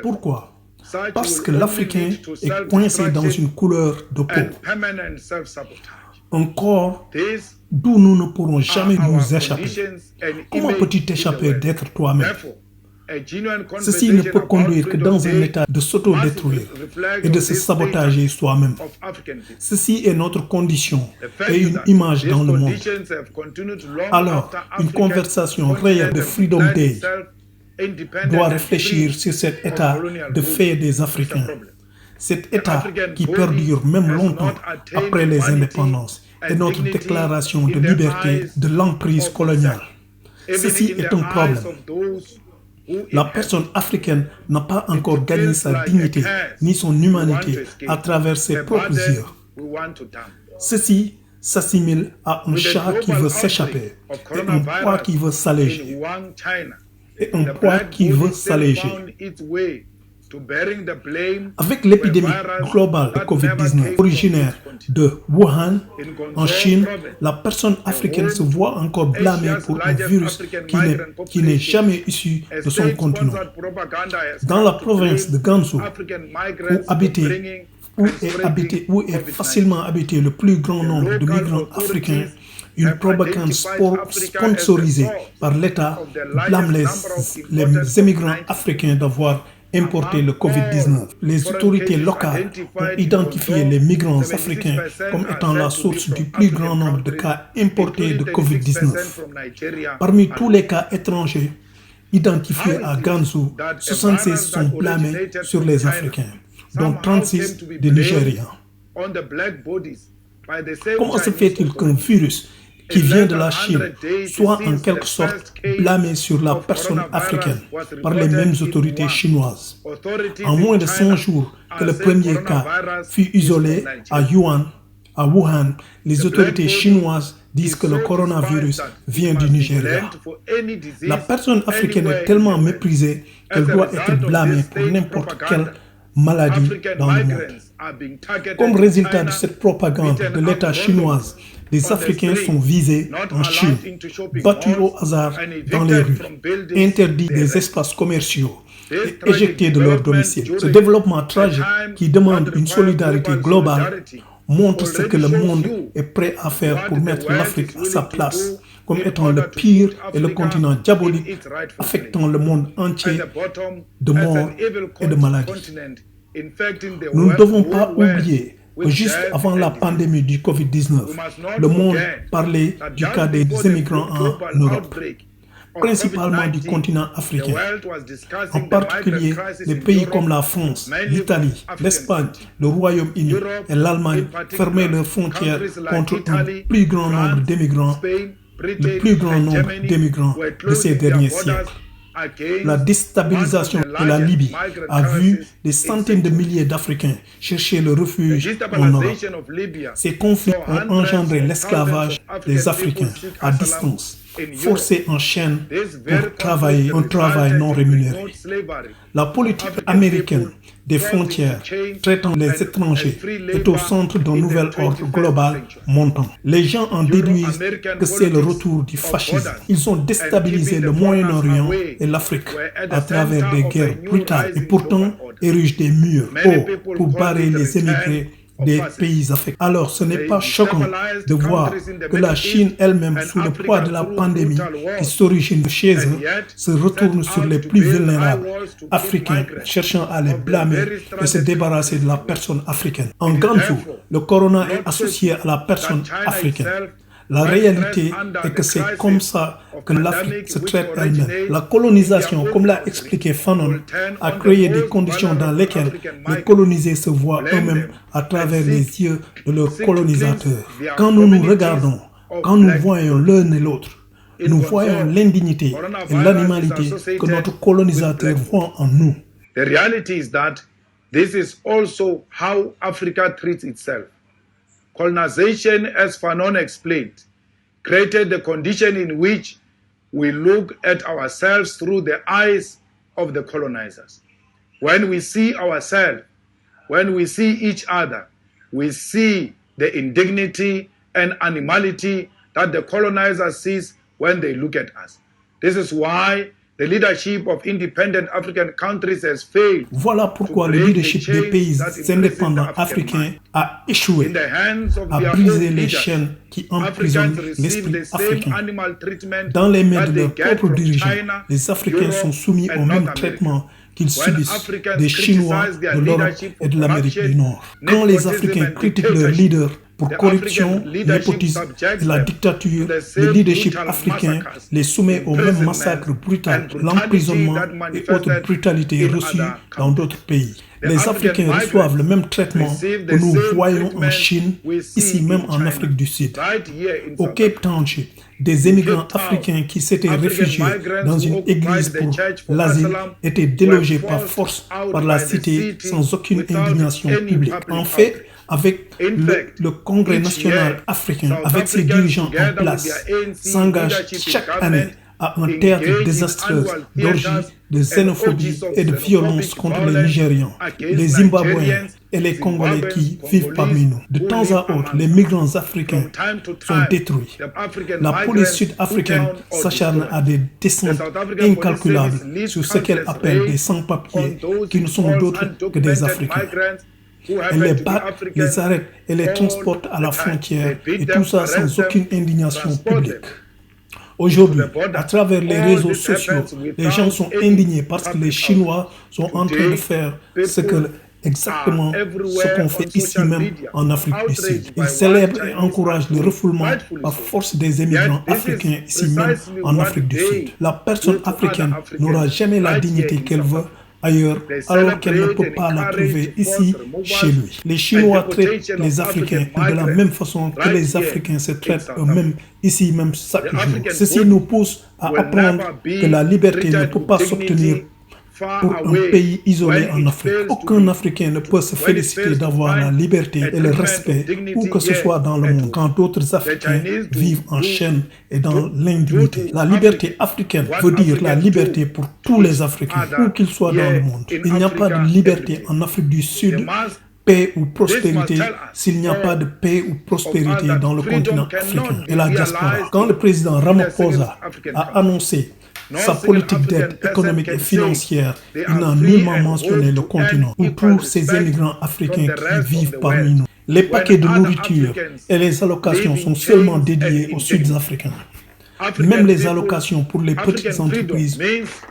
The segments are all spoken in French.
Pourquoi? Parce que l'Africain est coincé dans une couleur de peau, un corps d'où nous ne pourrons jamais nous échapper. Comment peux-tu t'échapper d'être toi-même? Ceci ne peut conduire que dans un état de s'autodétruire et de se sabotager soi-même. Ceci est notre condition et une image dans le monde. Alors, une conversation réelle de Freedom Day doit réfléchir sur cet état de fait des Africains. Cet état qui perdure même longtemps après les indépendances et notre déclaration de liberté de l'emprise coloniale. Ceci est un problème. La personne africaine n'a pas encore gagné sa dignité ni son humanité à travers ses propres yeux. Ceci s'assimile à un chat qui veut s'échapper et un poids qui veut s'alléger. Avec l'épidémie globale de Covid-19 originaire de Wuhan, en Chine, la personne africaine se voit encore blâmée pour un virus qui n'est jamais issu de son continent. Dans la province de Gansu, où est facilement habité le plus grand nombre de migrants africains, une propagande sponsorisée par l'État blâme les immigrants africains d'avoir importé le Covid-19. Les autorités locales ont identifié les migrants africains comme étant la source du plus grand nombre de cas importés de Covid-19. Parmi tous les cas étrangers identifiés à Gansu, 76 sont blâmés sur les Africains, dont 36 des Nigérians. Comment se fait-il qu'un virus qui vient de la Chine soit en quelque sorte blâmé sur la personne africaine par les mêmes autorités chinoises? En moins de 100 jours que le premier cas fut isolé à Wuhan, les autorités chinoises disent que le coronavirus vient du Nigeria. La personne africaine est tellement méprisée qu'elle doit être blâmée pour n'importe quelle maladie dans le monde. Comme résultat de cette propagande de l'État chinoise, les Africains sont visés en Chine, battus au hasard dans les rues, interdits des espaces commerciaux et éjectés de leur domicile. Ce développement tragique qui demande une solidarité globale montre ce que le monde est prêt à faire pour mettre l'Afrique à sa place, comme étant le pire et le continent diabolique affectant le monde entier de mort et de maladies. Nous ne devons pas oublier que juste avant la pandémie du Covid-19, le monde parlait du cas des immigrants en Europe, principalement du continent africain. En particulier, les pays comme la France, l'Italie, l'Espagne, le Royaume-Uni et l'Allemagne fermaient leurs frontières contre un plus grand nombre d'immigrants, le plus grand nombre d'immigrants de ces derniers siècles. La déstabilisation de la Libye a vu des centaines de milliers d'Africains chercher le refuge en Europe. Ces conflits ont engendré l'esclavage des Africains à distance, forcés en chaîne pour travailler un travail non rémunéré. La politique américaine des frontières traitant les étrangers est au centre d'un nouvel ordre global montant. Les gens en déduisent que c'est le retour du fascisme. Ils ont déstabilisé le Moyen-Orient et l'Afrique à travers des guerres brutales et pourtant érigent des murs hauts pour barrer les émigrés des pays affectés. Alors ce n'est pas choquant de voir que la Chine elle-même, sous le poids de la pandémie qui s'origine chez eux, se retourne sur les plus vulnérables africains, cherchant à les blâmer et se débarrasser de la personne africaine. En Gansu, le corona est associé à la personne africaine. La réalité est que c'est comme ça que l'Afrique se traite elle-même. La colonisation, comme l'a expliqué Fanon, a créé des conditions dans lesquelles les colonisés se voient eux-mêmes à travers les yeux de leurs colonisateurs. Quand nous nous regardons, quand nous voyons l'un et l'autre, nous voyons l'indignité et l'animalité que notre colonisateur voit en nous. The reality is that this is also how Africa treats itself. Colonization, as Fanon explained, created the condition in which we look at ourselves through the eyes of the colonizers. When we see ourselves, when we see each other, we see the indignity and animality that the colonizer sees when they look at us. This is why The leadership of independent African countries has failed. Voilà pourquoi le leadership des pays indépendants africains a échoué à briser les chaînes qui emprisonnent l'esprit africain. Dans les mains de leurs propres dirigeants, les Africains sont soumis au même traitement qu'ils subissent des Chinois, de l'Europe et de l'Amérique du Nord. Quand les Africains critiquent leurs leaders pour corruption, népotisme et la dictature, le leadership africain les soumet au même massacre brutal, l'emprisonnement et autres brutalités reçues dans d'autres pays. Les Africains reçoivent le même traitement que nous voyons en Chine, ici même en Afrique du Sud. Au Cape Township, des émigrants africains qui s'étaient réfugiés dans une église pour l'asile étaient délogés par force par la cité sans aucune indignation publique. En fait, avec le Congrès national africain, avec ses dirigeants en place, s'engage chaque année à un théâtre désastreux d'orgies, de xénophobie et de violence contre les Nigérians, les Zimbabwéens et les Congolais qui vivent parmi nous. De temps à autre, les migrants africains sont détruits. La police sud-africaine s'acharne à des descentes incalculables sur ce qu'elle appelle des sans-papiers qui ne sont d'autres que des Africains. Elle les bat, les arrête et les transporte à la frontière, et tout ça sans aucune indignation publique. Aujourd'hui, à travers les réseaux sociaux, les gens sont indignés parce que les Chinois sont en train de faire exactement ce qu'on fait ici même en Afrique du Sud. Ils célèbrent et encouragent le refoulement par force des émigrants africains ici même en Afrique du Sud. La personne africaine n'aura jamais la dignité qu'elle veut ailleurs, alors qu'elle ne peut pas la trouver ici, chez lui. Les Chinois traitent les Africains de la même façon que les Africains se traitent eux-mêmes, ici même chaque jour. Ceci nous pousse à apprendre que la liberté ne peut pas s'obtenir pour un pays isolé en Afrique. Aucun Africain ne peut se féliciter d'avoir la liberté et le respect où que ce soit dans le monde, quand d'autres Africains vivent en chaîne et dans l'indignité. La liberté africaine veut dire la liberté pour tous les Africains, où qu'ils soient dans le monde. Il n'y a pas de liberté en Afrique du Sud, paix ou prospérité, s'il n'y a pas de paix ou prospérité dans le continent africain et la diaspora. Quand le président Ramaphosa a annoncé sa politique d'aide économique et financière, il n'a nullement mentionné le continent ou tous ces immigrants africains qui vivent parmi nous. Les paquets de nourriture et les allocations sont seulement dédiés aux Sud-Africains. Même les allocations pour les petites entreprises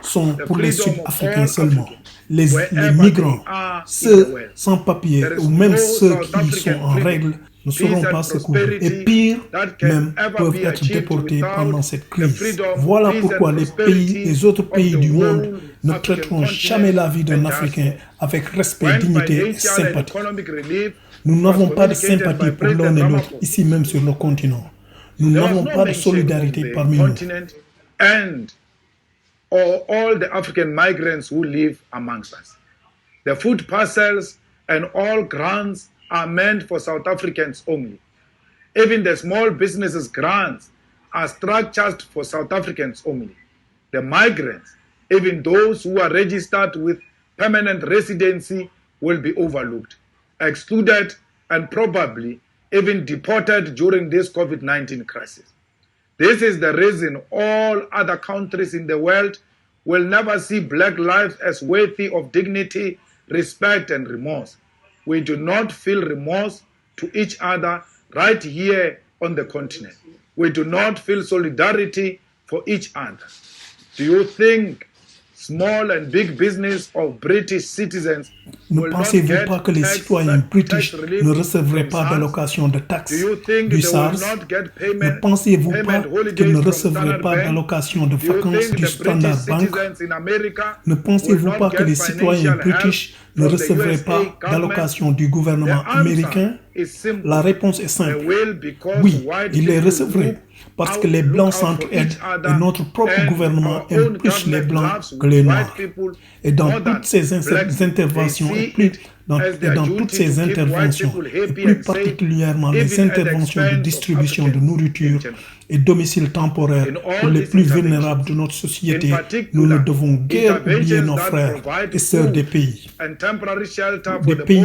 sont pour les Sud-Africains seulement. Les migrants, ceux sans papier ou même ceux qui sont en règle ne seront pas secourus. Et pire, même peuvent être déportés pendant cette crise. Voilà pourquoi les autres pays du monde ne traiteront jamais la vie d'un Africain avec respect, dignité et sympathie. Nous n'avons pas de sympathie pour l'un et l'autre ici même sur le continent. Nous n'avons pas de solidarité parmi nous. Or all the African migrants who live amongst us. The food parcels and all grants are meant for South Africans only. Even the small businesses grants are structured for South Africans only. The migrants, even those who are registered with permanent residency, will be overlooked, excluded, and probably even deported during this COVID-19 crisis. This is the reason all other countries in the world will never see black lives as worthy of dignity, respect, and remorse. We do not feel remorse to each other right here on the continent. We do not feel solidarity for each other. Do you think small and big business of British citizens Ne pensez-vous pas que les citoyens british ne recevraient pas d'allocation de taxes du SARS? Ne pensez-vous pas qu'ils ne recevraient pas d'allocation de vacances du Standard Bank? Ne pensez-vous pas que les citoyens british ne recevraient pas d'allocation du gouvernement américain? La réponse est simple. Oui, ils les recevraient. Parce que les Blancs s'entraident et notre propre gouvernement aime plus les Blancs que les Noirs. Et dans toutes ces interventions, et plus particulièrement les interventions de distribution de nourriture et domicile temporaire pour les plus vulnérables de notre société, nous ne devons guère oublier nos frères et sœurs des pays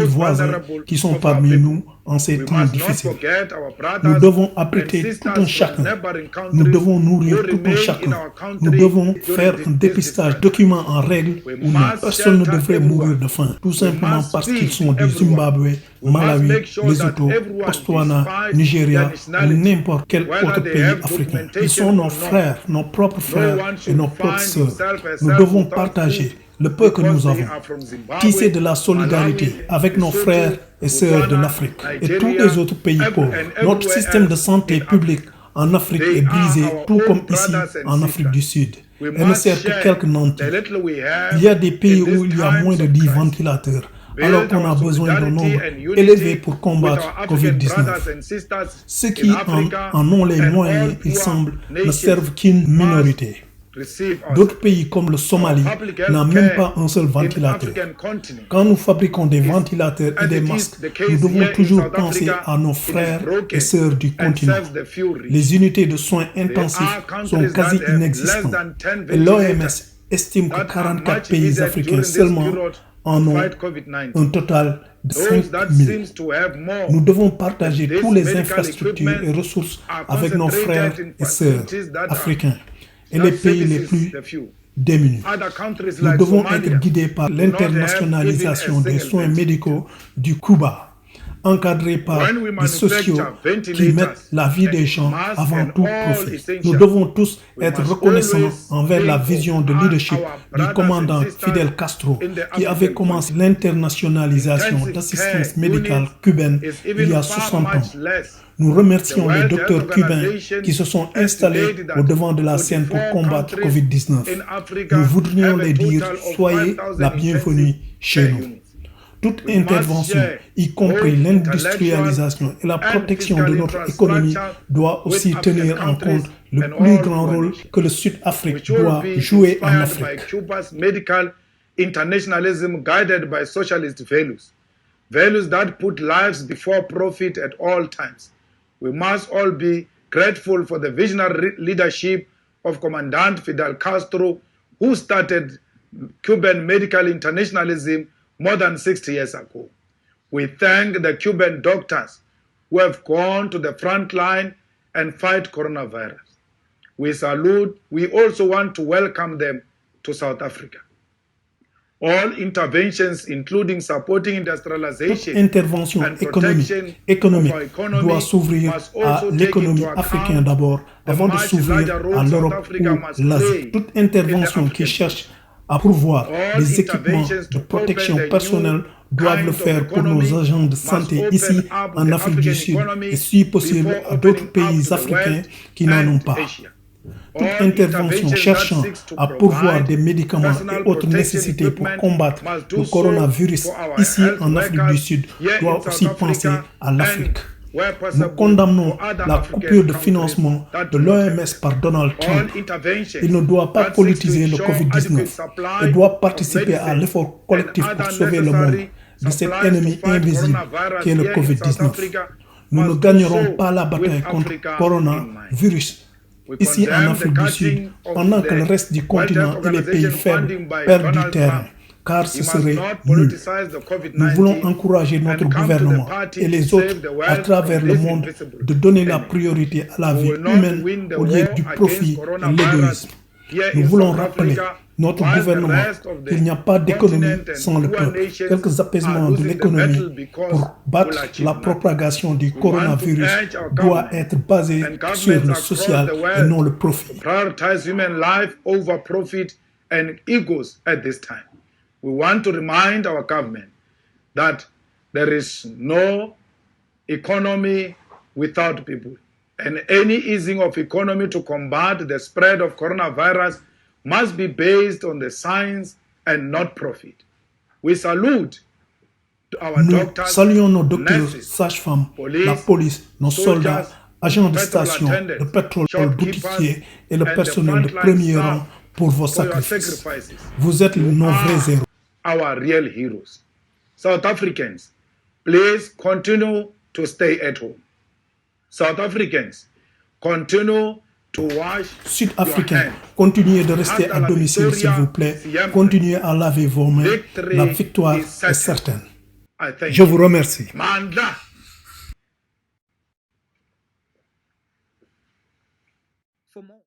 voisins qui sont parmi nous en ces We temps must not difficiles. forget our Nous brothers devons and abriter tout un sisters from chacun. neighboring Nous countries devons nourrir who tout un remain in chacun. our Nous country devons during faire un this dépistage, difficult time. document en règle We ou non. must Personne ne shelter devrait everyone. mourir de faim, tout We simplement must parce qu'ils feed sont du everyone. Zimbabwe, We must Malawi, make sure that Lesotho, everyone, Botswana, despite Nigeria their ou nationality, n'importe quel whether autre they pays have africain. Ils documentation sont nos or not, frères, nos propres frères one et should nos propres find sœurs. himself a Nous self devons without partager food le peu que because nous they avons. are from Zimbabwe, Tisser de la solidarité Malawi, avec nos Lesotho, frères et sœurs de Botswana, l'Afrique et tous Nigeria, les autres pays pauvres. and Notre everywhere système de else santé in publique en Afrique They est brisé, are our tout own comme ici brothers and en Afrique du Sud. We Elle ne must sert que share quelques nantis. the little we have Il y a des pays in these où il y a times moins de of 10 crisis. ventilateurs, Build alors qu'on a our besoin d'un solidarity nombre and unity élevé pour with combattre our African COVID-19. brothers and sisters Ceux in qui Africa en ont les and moyens, all il poor semble, ne nations servent qu'une minorité. receive us. D'autres pays comme le Somalie Our public n'ont health même care pas un seul in ventilateur. African continent Quand nous fabriquons des ventilateurs et as des it is masques, the case nous devons here in toujours South penser Africa, à nos it is frères broken et sœurs du and continent. serves the few rich. Les unités de soins There intensifs are sont countries quasi that have less inexistantes. than 10 Et l'OMS ventilators estime que that are 44 much pays needed africains during this seulement period en to ont fight COVID-19. un total de Those 5 that 000. seems to have more Nous devons partager This toutes les medical infrastructures et equipment ressources are avec nos frères concentrated in et sœurs facilities that are africains et that les pays les services plus the few. démunis. Other countries Nous like devons Somalia être guidés par do not have l'internationalisation even a des single soins ventilator. médicaux du Cuba, encadrés par When we des manufacture sociaux qui ventilators mettent la vie des gens masks avant and tout all profit. essentials, Nous devons tous we être must reconnaissants always envers la think vision de of leadership our du brothers commandant and sisters Fidel Castro in the qui avait African commencé continent. l'internationalisation Intensive d'assistance care médicale units cubaine is il even y a far 60 ans. much less. Nous remercions The les World docteurs Health cubains Organization qui se sont installés estimated that au devant de la scène pour 44 combattre countries COVID-19. in Africa Nous voudrions have a les dire, total of soyez 1,000 la bienvenue intensive chez care nous. units. Toute We must intervention, share y compris both l'industrialisation et la and protection de fiscal notre économie, infrastructure doit with aussi African tenir en countries compte le and plus all grand rôle nations. que le Sud-Afrique We should doit be jouer en inspired Afrique. by Cuba's medical internationalism guided by socialist values, values that put lives before profit at all times. We must all be grateful for the visionary leadership of Commandant Fidel Castro, who started Cuban medical internationalism more than 60 years ago. We thank the Cuban doctors who have gone to the front line and fight coronavirus. We also want to welcome them to South Africa. All interventions, including supporting industrialization Toute intervention and protection économique of our economy, doit s'ouvrir must à also take l'économie into account africaine d'abord, avant de much s'ouvrir larger role à South l'Europe Africa must ou l'Asie. play Toute in the intervention qui African cherche à pourvoir All des équipements interventions de to protection open the personnelle new doivent le kind of faire pour nos economy agents de must santé open ici up en the Afrique du African Sud economy et si possible before à d'autres opening up pays to the africains West qui n'en ont and pas. Asia. Toute All intervention interventions cherchant that seeks to à pourvoir provide des médicaments personal et autres protection nécessités pour equipment combattre must do le so coronavirus for our ici health en Afrique du workers Sud here in doit South aussi Africa penser à and l'Afrique. where Nous possible condamnons for other la African coupure de countries financement that de do not have l'OMS par Donald all Trump. interventions Il ne doit pas that seeks to politiser le ensure COVID-19 adequate supply et doit of participer à medicines l'effort collectif and pour other sauver le monde necessary de cet supplies ennemi to fight invisible coronavirus qui est le here in South COVID-19. Africa Nous ne must do gagnerons so pas la with bataille contre Africa le in coronavirus We ici en condemn the Afrique du Sud cutting of pendant que le the reste du World continent Health et les pays Organization faibles funding by perdent du Donald terrain, Trump. car He ce must serait not nul. politicize the Nous voulons COVID-19 encourager notre and come to gouvernement the party et to les save autres the à world travers from le this monde invisible de donner la enemy. priorité à la We vie will not humaine win the au lieu war du against profit et coronavirus l'égoïsme. here Nous in voulons South rappeler Africa, notre while the gouvernement rest of the qu'il n'y a pas d'économie continent and sans le poor peuple. nations Quelques are apaisements de losing the l'économie battle because pour battre we'll achieve la nothing. propagation du We want to coronavirus urge our doit government être basé and sur governments le across social the et world non le profit. prioritize human life over profit and egos at this time. We want to remind our government that there is no economy without people. And any easing of economy to combat the spread of coronavirus must be based on the science and not profit. We salute our Nous doctors, saluons nos docteurs, nurses, sages-femmes, police, la police, nos soldats, soldiers, agents de petrol station, attendants, le pétrole shopkeepers, boutiquier et le and the personnel de frontline premier staff rang pour vos for your sacrifices. sacrifices. Vous êtes nos vrais héros. Our real heroes. South Africans, please continue to stay at home. South Africans, continue to wash your Sud-Africains, hands. continuez de rester Hasta à la domicile s'il victoria vous plaît. siempre. Continuez à laver vos mains. Victory La victoire is est certain. certaine. I thank Je you. vous remercie. Mandla. for more.